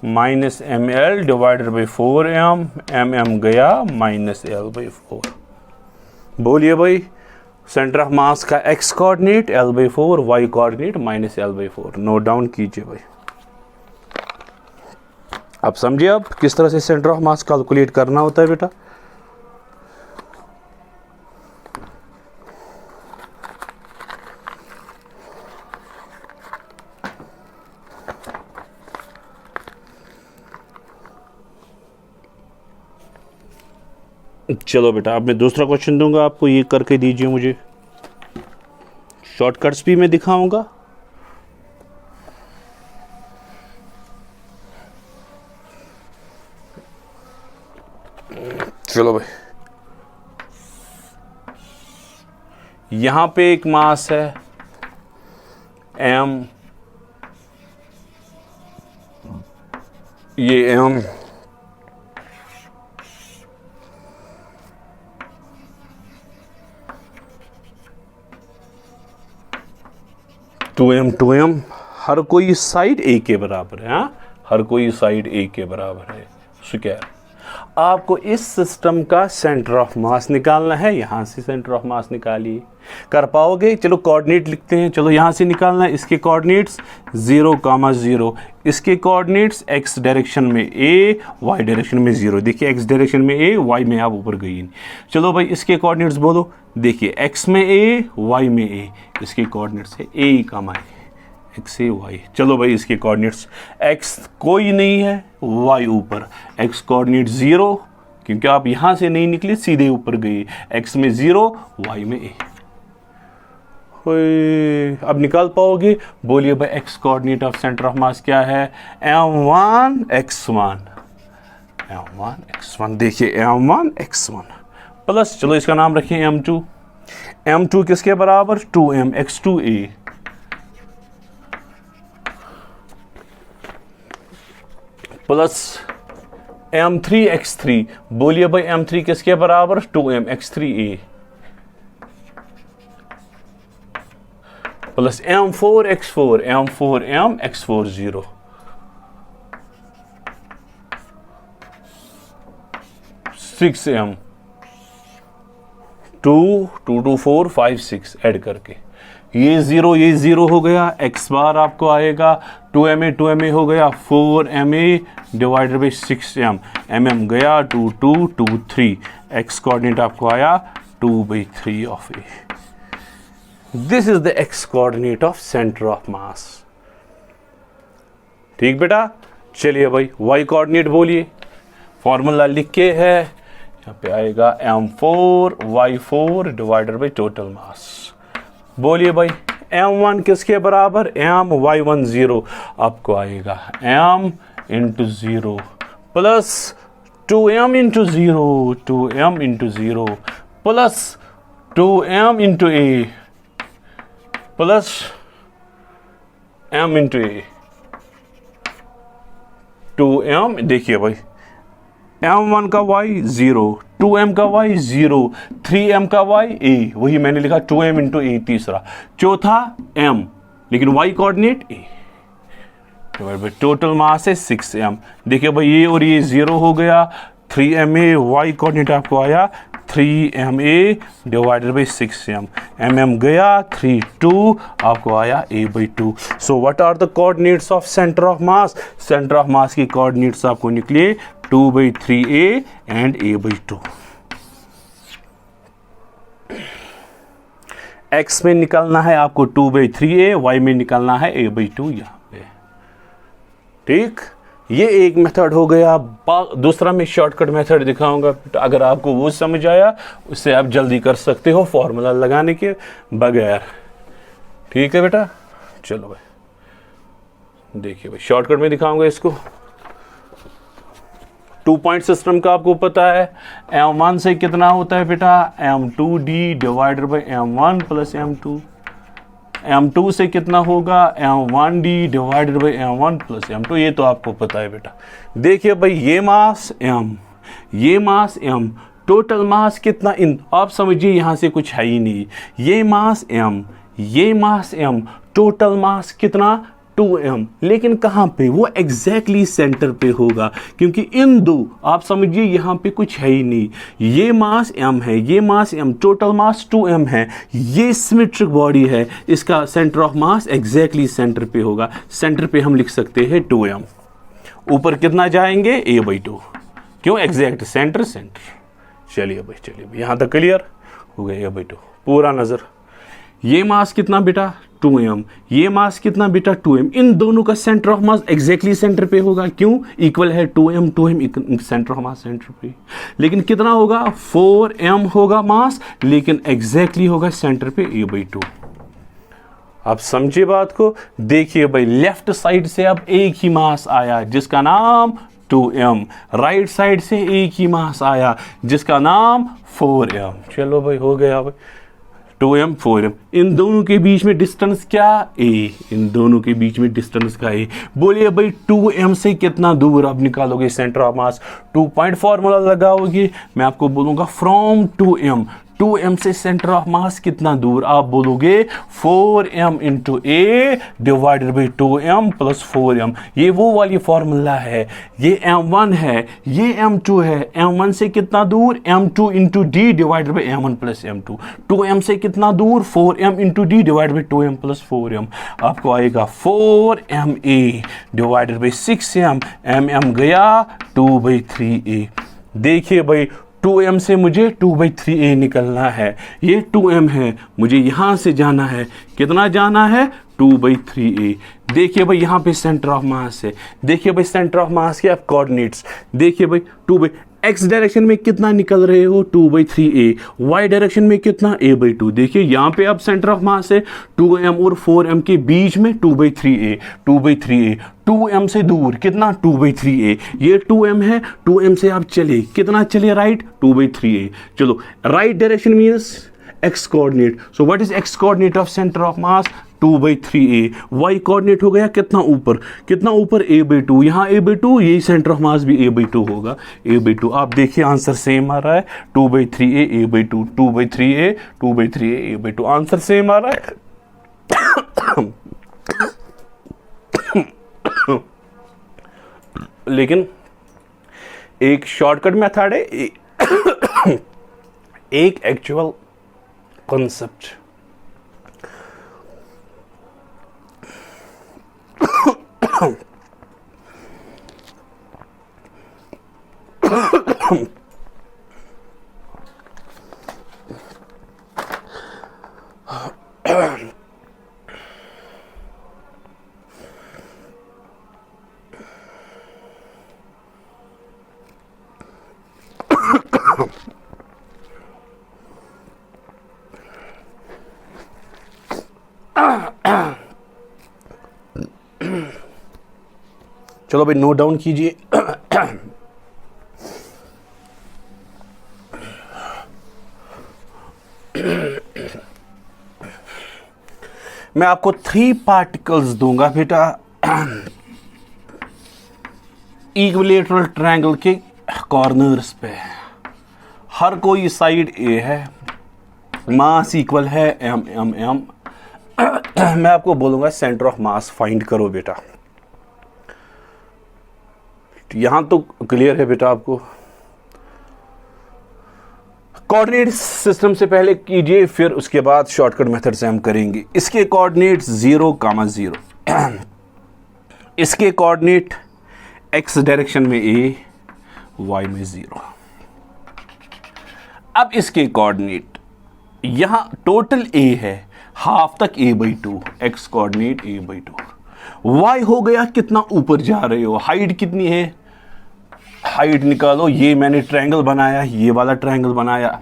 -ml divided by 4M। mm गया -L/4। बोलिए भाई centre of mass का x coordinate L/4, y coordinate -L/4। Note down कीजिए भाई। अब समझिए अब किस तरह से सेंटर ऑफ मास कैलकुलेट करना होता है बेटा। चलो बेटा, अब मैं दूसरा क्वेश्चन दूंगा आपको, ये करके दीजिए मुझे। शॉर्टकट्स भी मैं दिखाऊंगा। चलो भाई, यहां पे एक मास है m, ये m, टू एम, हर कोई साइड a के बराबर है। हाँ, हर कोई साइड a के बराबर है। स्क्वायर, आपको इस सिस्टम का सेंटर ऑफ मास निकालना है। यहाँ से सेंटर ऑफ मास निकालिए, कर पाओगे? चलो कोऑर्डिनेट लिखते हैं। चलो यहाँ से निकालना है, इसके कोऑर्डिनेट्स 0,0, इसके कोऑर्डिनेट्स x डायरेक्शन में a, y डायरेक्शन में 0। देखिए x डायरेक्शन में a, y में आप ऊपर गई नहीं। चलो भाई, इसके कोऑर्डिनेट्स बोलो। देखिए x में a, y में a, इसके कोऑर्डिनेट्स है a, x से y। चलो भाई, इसके कोऑर्डिनेट्स x कोई नहीं है, y ऊपर, x कोऑर्डिनेट 0, क्योंकि आप यहां से नहीं निकले, सीधे ऊपर गए। x में 0, y में a। अब निकाल पाओगे? बोलिए भाई, x coordinate of centre of मास क्या है? m1 x1। देखिए m1 x1 प्लस, चलो इसका नाम रखिए m2 किसके बराबर? 2m x2a plus m3 x3। बोलिए भाई, m3 किसके बराबर? 2m x3a plus m4 m x4 0 6m 2 2 4 5 6 add करके ये 0 हो गया। x बार आपको आएगा 2ma हो गया 4ma divided by 6m, mm गया 2 2 2 3, x कोऑर्डिनेट आपको आया 2/3 of a। This is the x coordinate of centre of मास। ठीक बेटा, चलिए भाई y कोऑर्डिनेट बोलिए, फॉर्मूला लिख के है, यहाँ पे आएगा m4 y4 divided by total मास। बोलिए भाई, m1 किसके बराबर? m y1 0, आपको आएगा m into 0 plus 2m into 0 plus 2m into a plus m into a 2m। देखिए भाई, m1 का y 0, 2m का y 0, 3m का y a, वही मैंने लिखा 2m इंटू a तीसरा, चौथा m, लेकिन y coordinate a। Total mass है 6m। देखिए भाई, ये और ये 0 हो गया, 3ma, y कोऑर्डिनेट आपको आया 3ma divided by 6m, mm गया 3 2, आपको आया a/2। So what are the coordinates of centre of mass? Centre of mass की कोऑर्डिनेट्स आपको निकले 2/3a एंड a/2। x में निकलना है आपको 2/3a, y में निकलना है a/2 यहाँ पे। ठीक, ये एक मेथड हो गया। दूसरा मैं शॉर्टकट मेथड दिखाऊंगा, तो अगर आपको वो समझ आया उससे आप जल्दी कर सकते हो फॉर्मूला लगाने के बगैर। ठीक है बेटा, चलो भाई देखिए भाई, शॉर्टकट में दिखाऊंगा इसको। 2 पॉइंट सिस्टम का आपको पता है, m1 से कितना होता है बेटा? m2d divided by m1 plus m2। m2 से कितना होगा? m1d divided by m1 plus m2। ये तो आपको पता है बेटा। देखिए भाई, ये मास m, ये मास m, टोटल मास कितना? इन आप समझिए यहाँ से कुछ है ही नहीं। ये मास m, ये मास m, टोटल मास कितना? 2m। लेकिन कहाँ पे? वो एग्जैक्टली सेंटर पे होगा, क्योंकि इन दो आप समझिए यहाँ पे कुछ है ही नहीं। ये मास m है, ये मास m, टोटल मास 2m है, ये सिमेट्रिक बॉडी है, इसका centre of mass exactly centre पे होगा। सेंटर पे हम लिख सकते हैं 2m। ऊपर कितना जाएंगे? a/2। क्यों? Exact centre. चलिए भाई, यहाँ तक क्लियर हो गया a/2 पूरा नजर। ये मास कितना बेटा? 2m, ये मास कितना बेटा 2m, इन दोनों का centre of mass exactly centre पे होगा, क्यों, इक्वल है 2m centre of mass centre पे, लेकिन कितना होगा 4m होगा मास, लेकिन एग्जैक्टली होगा सेंटर पे a/2। आप समझे बात को, देखिए भाई लेफ्ट साइड से अब एक ही मास आया जिसका नाम 2m, राइट साइड से एक ही मास आया जिसका नाम 4m। चलो भाई हो गया भाई 2m 4m, इन दोनों के बीच में डिस्टेंस क्या a, इन दोनों के बीच में डिस्टेंस का a। बोलिए भाई 2m से कितना दूर आप निकालोगे centre of mass, 2 point formula लगाओगे, मैं आपको बोलूंगा फ्रॉम 2m से सेंटर ऑफ मास कितना दूर, आप बोलोगे 4m into A divided by 2m plus 4m। ये वो वाली फॉर्मूला है, ये m1 है, ये m2 है, m1 से कितना दूर m2 into D divided by m1 plus m2, 2m से कितना दूर 4m into D divided by 2m plus 4m, आपको आएगा 4ma divided by 6m, mm गया 2/3a। देखिए भाई 2m से मुझे 2/3a निकलना है, ये 2m है, मुझे यहां से जाना है, कितना जाना है 2/3a। देखिए भाई यहाँ पे सेंटर ऑफ मास है, देखिए भाई सेंटर ऑफ मास के आप कोऑर्डिनेट्स देखिए भाई x डायरेक्शन में कितना निकल रहे हो 2/3a, y डायरेक्शन में कितना a/2। देखिए यहाँ पे अब सेंटर ऑफ मास है 2m और 4m के बीच में 2/3a 2m से दूर कितना 2/3a, ये 2m है, 2m से आप चले कितना चले राइट 2/3a। चलो right direction means x coordinate, so what is x coordinate of centre of mass 2/3a, y coordinate हो गया कितना ऊपर a/2, यहाँ a/2, यही सेंटर ऑफ मास भी a/2 होगा, a/2। आप देखिए आंसर सेम आ रहा है 2/3a a/2, 2/3a a/2, answer same आ रहा है। लेकिन एक शॉर्टकट मेथड है, एक एक्चुअल कॉन्सेप्ट। चलो भाई नोट डाउन कीजिए। मैं आपको 3 पार्टिकल्स दूंगा बेटा इक्विलेटरल ट्रायंगल के कॉर्नर्स पे, हर कोई साइड ए है, मास इक्वल है m। मैं आपको बोलूंगा सेंटर ऑफ मास फाइंड करो बेटा। यहां तो क्लियर है बेटा आपको, कोऑर्डिनेट सिस्टम से पहले कीजिए, फिर उसके बाद शॉर्टकट मेथड से हम करेंगे। इसके कोऑर्डिनेट 0,0, इसके कोऑर्डिनेट x डायरेक्शन में a, y में 0। अब इसके कोऑर्डिनेट यहां टोटल a है, हाफ तक a/2, x coordinate a/2। y हो गया कितना ऊपर जा रहे हो, हाइट कितनी है, हाइट निकालो। ये मैंने ट्रायंगल बनाया, ये वाला ट्रायंगल बनाया,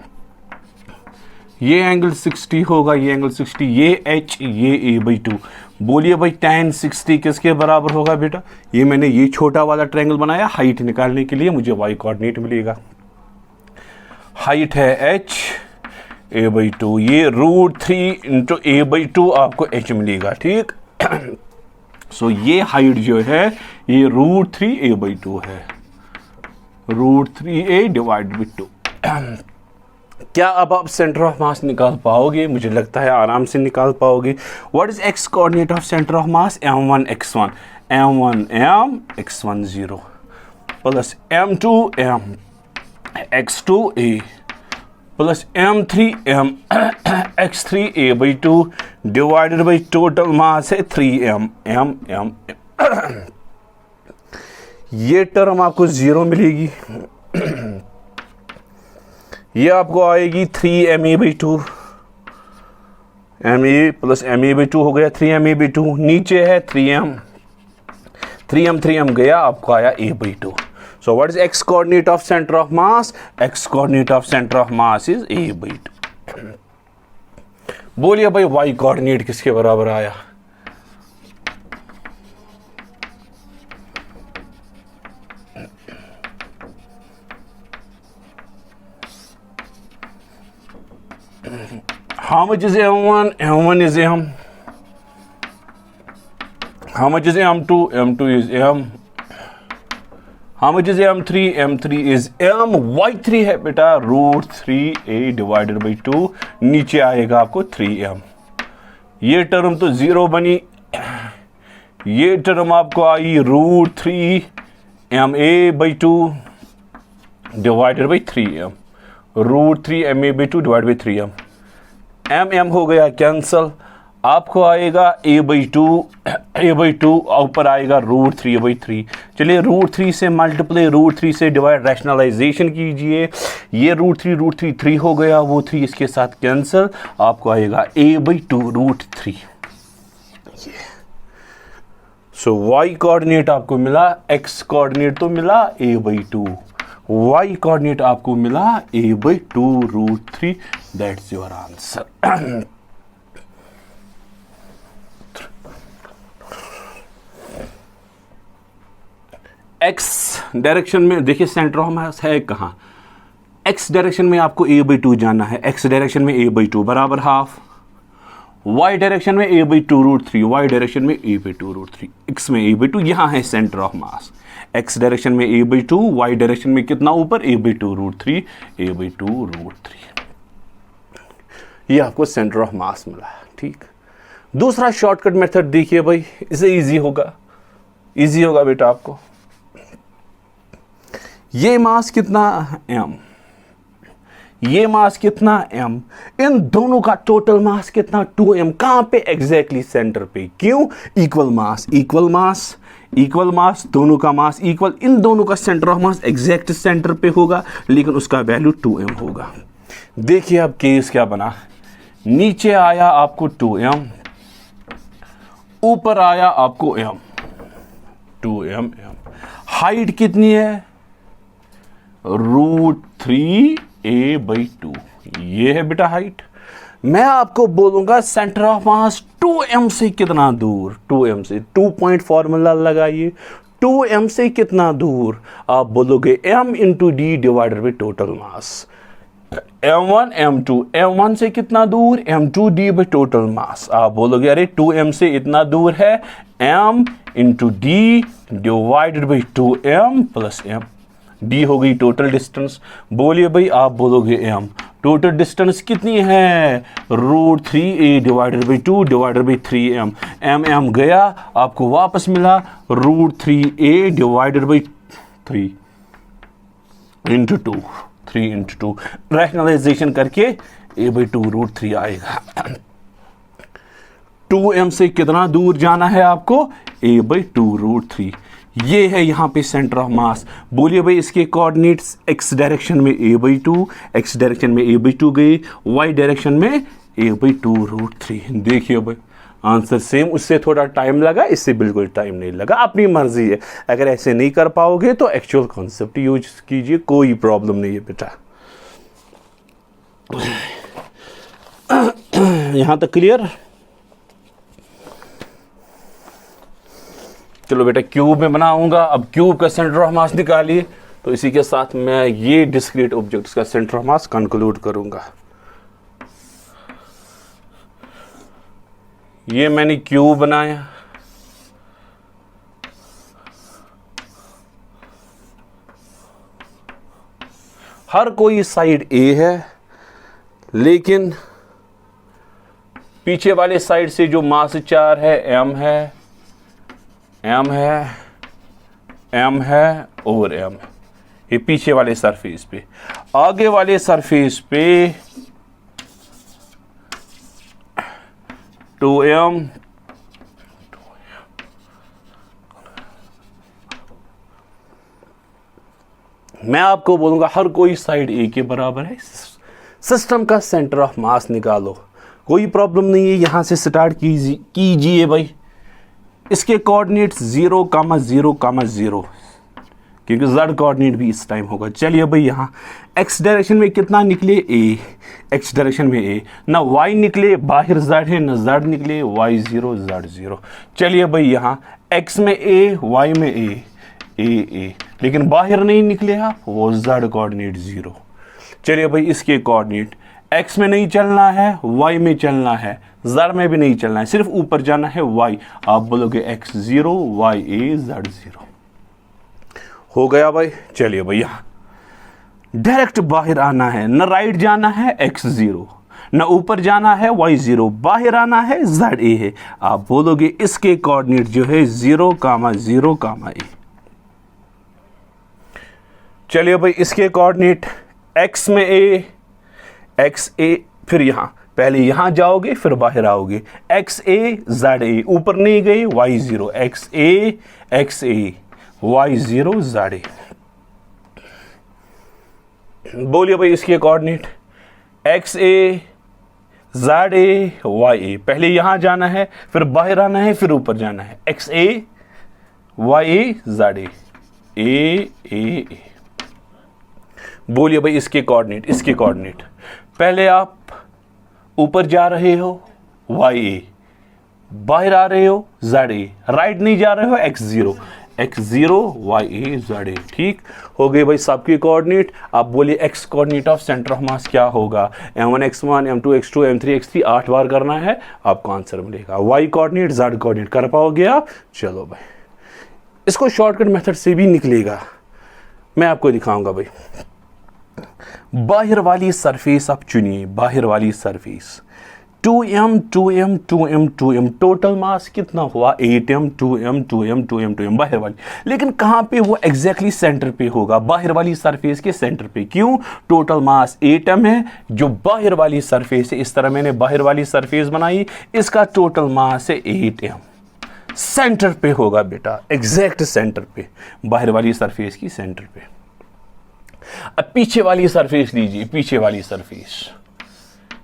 ये एंगल 60 होगा, ये एंगल 60, ये h, ये a/2। बोलिए भाई tan 60 किसके बराबर होगा बेटा, ये मैंने ये छोटा वाला ट्रायंगल बनाया हाइट निकालने के लिए, मुझे y कोऑर्डिनेट मिलेगा। हाइट है h, a/2, ये √3 इंटू a/2 आपको h मिलेगा, ठीक। सो ये हाइट जो है ये √3 a/2 है, √3a डिवाइड बाई 2। क्या अब आप सेंटर ऑफ मास निकाल पाओगे, मुझे लगता है आराम से निकाल पाओगे। What is x coordinate of centre of mass, m1 x1, m1 m x1 0 plus m2 m x2 a plus m3 m x3 a/2 divided by total मास है 3m m। ये टर्म आपको 0 मिलेगी, ये आपको आएगी 3ma/2, m a plus m a by 2 हो गया 3ma/2, नीचे है 3m गया, आपको आया a/2. So what is x coordinate of centre of mass? x coordinate of centre of mass is a/2. बोलिए भाई y कोऑर्डिनेट किसके बराबर आया? How much is m1? m1 is m. How much is m2? m2 is m. How much is m3? m3 is m. y3 है बेटा √3a divided by 2, नीचे आएगा आपको 3m. ये टर्म तो 0 बनी, ये टर्म आपको आई √3ma/2 divided by 3m. √3ma/2 divide by 3m. m हो गया कैंसल, आपको आएगा a/2 ऊपर आएगा √3/3. चलिए √3 से मल्टीप्लाई, √3 से डिवाइड, रैशनलाइजेशन कीजिए. ये √3 3 हो गया, वो 3 इसके साथ कैंसल, आपको आएगा a/2 √3. सो y कोऑर्डिनेट आपको मिला, x कोऑर्डिनेट तो मिला a/2, y कोऑर्डिनेट आपको मिला a/2 √3. That's your answer. x direction में देखिए सेंटर ऑफ मास है कहाँ? x डायरेक्शन में आपको a/2 जाना है, x डायरेक्शन में a/2 बराबर हाफ, y डायरेक्शन में a/2 √3, y डायरेक्शन में a/2 √3, x में a/2, यहाँ है centre of mass. x direction में a/2, y डायरेक्शन में कितना ऊपर a/2 √3, a/2 √3. ये आपको सेंटर ऑफ मास मिला है. ठीक, दूसरा शॉर्टकट मेथड देखिए भाई, इसे इजी होगा बेटा आपको. ये मास कितना m, ये मास कितना m, इन दोनों का टोटल मास कितना 2m. कहां पे? एग्जैक्टली सेंटर पे. क्यों? इक्वल मास, दोनों का मास इक्वल, इन दोनों का centre of mass exact centre पे होगा, लेकिन उसका वैल्यू 2m होगा. देखिए अब केस क्या बना, नीचे आया आपको 2m, ऊपर आया आपको m, 2m. हाइट कितनी है? √3a/2. ये है बेटा हाइट. मैं आपको बोलूंगा सेंटर ऑफ मास 2m से कितना दूर? 2m से 2 पॉइंट फॉर्मूला लगाइए. 2m से कितना दूर? आप बोलोगे m into D divided by total mass. m1 m2, m1 से कितना दूर? m2d बाई टोटल मास. आप बोलोगे अरे 2m से इतना दूर है, m into D divided by 2m plus m. d हो गई टोटल डिस्टेंस. बोलिए भाई, आप बोलोगे m. टोटल डिस्टेंस कितनी है? √3a divided by 2 divided by 3m. m गया, आपको वापस मिला √3a divided by 3 into 2, 3 into 2. Rationalisation करके a/2 √3 आएगा. 2m से कितना दूर जाना है आपको? a/2 √3. ये है यहां पे सेंटर ऑफ मास. बोलिए भाई, इसके कोऑर्डिनेट्स x डायरेक्शन में a/2, x डायरेक्शन में a/2 गई, y डायरेक्शन में a/2 √3. देखिए भाई आंसर सेम. उससे थोड़ा टाइम लगा, इससे बिल्कुल टाइम नहीं लगा. अपनी मर्जी है, अगर ऐसे नहीं कर पाओगे तो एक्चुअल कॉन्सेप्ट यूज कीजिए, कोई प्रॉब्लम नहीं है बेटा. यहां तक क्लियर? चलो बेटा, क्यूब में बनाऊंगा. अब क्यूब का सेंटर ऑफ मास निकालिए. तो इसी के साथ मैं ये डिस्क्रीट ऑब्जेक्ट्स का सेंटर ऑफ मास कंक्लूड करूंगा. ये मैंने क्यूब बनाया, हर कोई साइड A है, लेकिन पीछे वाले साइड से जो मास 4 है m है और m. ये पीछे वाले सरफेस पे. आगे वाले सरफेस पे 2m, मैं आपको बोलूंगा हर कोई साइड A के बराबर है. सिस्टम का सेंटर ऑफ मास निकालो. कोई प्रॉब्लम नहीं है, यहाँ से स्टार्ट कीजिए भाई। इसके कोऑर्डिनेट्स 0,0,0 क्योंकि z कोऑर्डिनेट भी इस टाइम होगा। चलिए भाई यहाँ x डायरेक्शन में कितना निकले a, x डायरेक्शन में a, ना y निकले, बाहर z है, ना z निकले, y0 z0। चलिए भाई यहाँ x में a, y में a, लेकिन बाहर नहीं निकले आप, वो z कोऑर्डिनेट 0। चलिए भाई इसके कोऑर्डिनेट x में नहीं चलना है, y में चलना है, z में भी नहीं चलना है, सिर्फ ऊपर जाना है y। आप बोलोगे x0 ya z0 हो गया भाई। चलिए भाई यहाँ डायरेक्ट बाहर आना है, न राइट जाना है x0, न ऊपर जाना है y0, बाहर आना है za है। आप बोलोगे इसके कोऑर्डिनेट जो है 0,0, a। चलिए भाई इसके कोऑर्डिनेट x में a, फिर यहाँ पहले यहाँ जाओगे फिर बाहर आओगे, xa za, ऊपर नहीं गए, y0 xa y0 z। बोलिए भाई इसके कोऑर्डिनेट xa za ya, पहले यहां जाना है फिर बाहर आना है फिर ऊपर जाना है, xa ya z a। बोलिए भाई इसके कोऑर्डिनेट पहले आप ऊपर जा रहे हो ya, बाहर आ रहे हो za, राइट नहीं जा रहे हो x0 ya z। ठीक हो गए भाई सबके कोऑर्डिनेट। आप बोलिए x coordinate of centre of मास क्या होगा, m1 x1 m2 x2 m3 x3 8 बार करना है, आपको आंसर मिलेगा। y कोऑर्डिनेट z कोऑर्डिनेट कर पाओगे आप। चलो भाई इसको शॉर्टकट मेथड से भी निकलेगा, मैं आपको दिखाऊंगा भाई। बाहर वाली सरफेस आप चुनिए, बाहर वाली surface 2m 2m 2m 2m, total mass कितना हुआ 8m 2m 2m 2m 2m बाहर वाली। लेकिन कहाँ पे वो एग्जैक्टली सेंटर पे होगा, बाहर वाली सरफेस के सेंटर पे। क्यों? टोटल मास 8m है, जो बाहर वाली सरफेस है, इस तरह मैंने बाहर वाली सरफेस बनाई, इसका टोटल मास है 8m, सेंटर पे होगा बेटा, एग्जैक्ट सेंटर पे, बाहर वाली सरफेस की सेंटर पे। अब पीछे वाली सरफेस लीजिए, पीछे वाली सरफेस,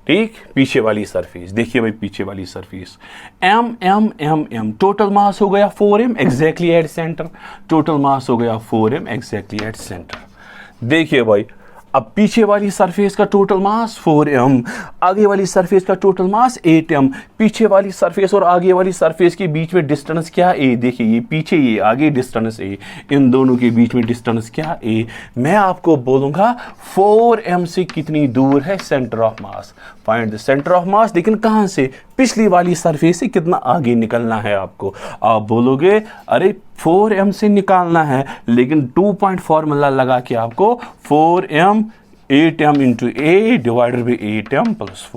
ठीक, पीछे वाली सरफेस देखिए भाई, पीछे वाली सरफेस m टोटल मास हो गया 4m exactly at centre, total mass हो गया 4m एग्जैक्टली एट सेंटर। देखिए भाई अब पीछे वाली सरफेस का टोटल मास 4m, आगे वाली सरफेस का टोटल मास 8m, पीछे वाली सरफेस और आगे वाली सरफेस के बीच में डिस्टेंस क्या a, देखिए ये पीछे ये आगे डिस्टेंस a, इन दोनों के बीच में डिस्टेंस क्या a। मैं आपको बोलूंगा 4m से कितनी दूर है centre of mass, find the centre of मास। लेकिन कहां से? पिछली वाली सरफेस से कितना आगे निकलना है आपको। आप बोलोगे अरे 4m से निकालना है, लेकिन 2 पॉइंट फॉर्मूला लगा के आपको 4m 8m into a divided by 8m plus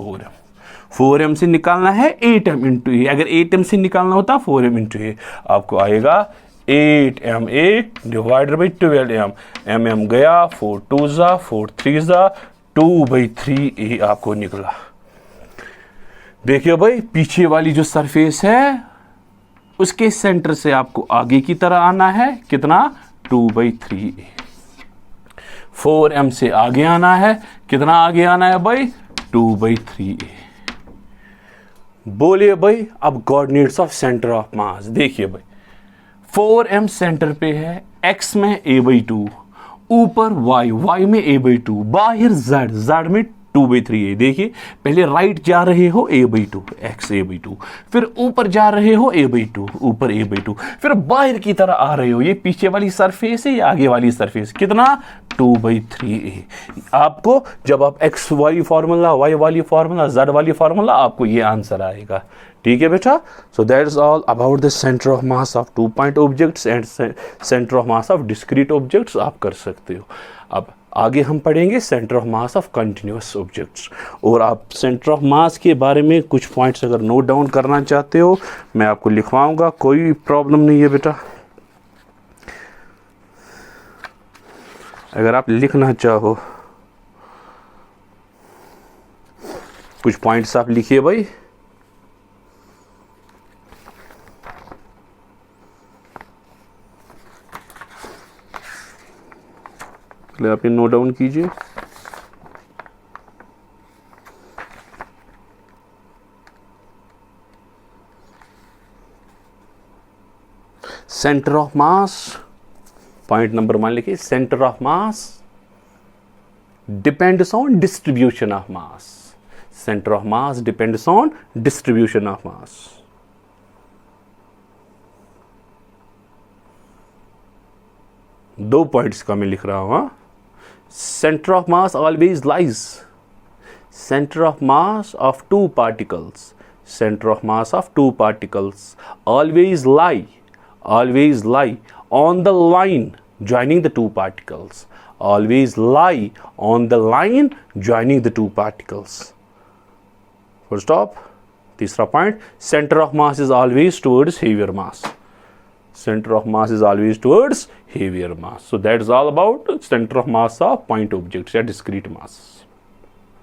4m से निकालना है 8m इंटू a। अगर 8m से निकालना होता 4m इंटू a, आपको आएगा 8ma divided by 12m, mm गया, 4 2 जा 4 3 जा 2/3a आपको निकला। देखिए भाई पीछे वाली जो सरफेस है उसके सेंटर से आपको आगे की तरह आना है, कितना 2/3a। 4m से आगे आना है, कितना आगे आना है भाई 2/3a। बोलिए भाई अब कोऑर्डिनेट्स ऑफ सेंटर ऑफ मास। देखिए भाई 4m सेंटर पे है, x में a/2, ऊपर y में a/2, बाहर z में 2/3a। देखिए पहले राइट जा रहे हो a/2 x a/2, फिर ऊपर जा रहे हो a/2 ऊपर a/2, फिर बाहर की तरह आ रहे हो, ये पीछे वाली सरफेस है या आगे वाली सरफेस, कितना 2/3a। आपको जब आप x वाली फार्मूला, y वाली फार्मूला, z वाली फार्मूला, आपको ये आंसर आएगा। ठीक है बेटा। So that is all about the centre of mass of 2 point objects and centre of mass of discrete objects आप कर सकते हो। अब आगे हम पढ़ेंगे centre of mass of continuous objects. और आप सेंटर ऑफ मास के बारे में कुछ पॉइंट्स अगर नोट डाउन करना चाहते हो मैं आपको लिखवाऊंगा, कोई प्रॉब्लम नहीं है बेटा। अगर आप लिखना चाहो कुछ पॉइंट्स आप लिखिए भाई। पहले आप ये नोट डाउन कीजिए। Centre of mass, point number 1 लिखिए, centre of mass depends on distribution of mass, centre of mass depends on distribution of मास। दो पॉइंट्स का मैं लिख रहा हूं। Centre of mass always lies, center of mass of two particles, center of mass of two particles always lie on the line joining the two particles, always lie on the line joining the two particles, full stop। तीसरा point, center of mass is always towards heavier mass, center of mass is always towards heavier mass। So that is all about center of mass of point objects या discrete mass।